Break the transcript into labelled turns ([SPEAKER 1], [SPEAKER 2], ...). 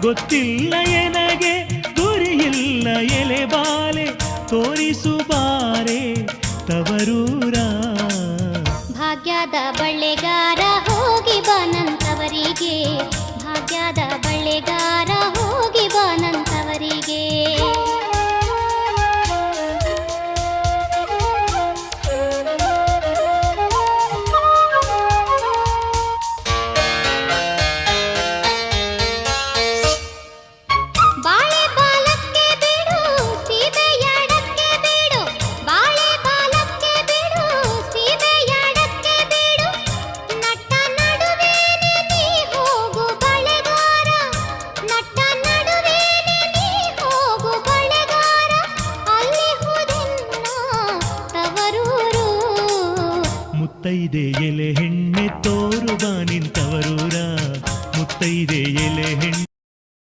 [SPEAKER 1] ಗೊತ್ತಿಲ್ಲ ಎನಗೆ ಗುರಿಯಿಲ್ಲ ಎಲೆ ಬಾಲೆ ತೋರಿಸುಬಾರೆ ತವರೂರ.
[SPEAKER 2] ಭಾಗ್ಯದ ಬಳ್ಳೆಗಾರ ಹೋಗಿ ಬಾನಂತವರಿಗೆ, ಭಾಗ್ಯದ ಬಳ್ಳೆಗಾರ ಹೋಗಿ ಬಾನಂತವರಿಗೆ.
[SPEAKER 1] ಮುತ್ತೈದೆ ಎಲೆ ಹೆಣ್ಣೆ ತೋರು ಬಾ ನಿಂತವರೂರ, ಮುತ್ತೈದೆ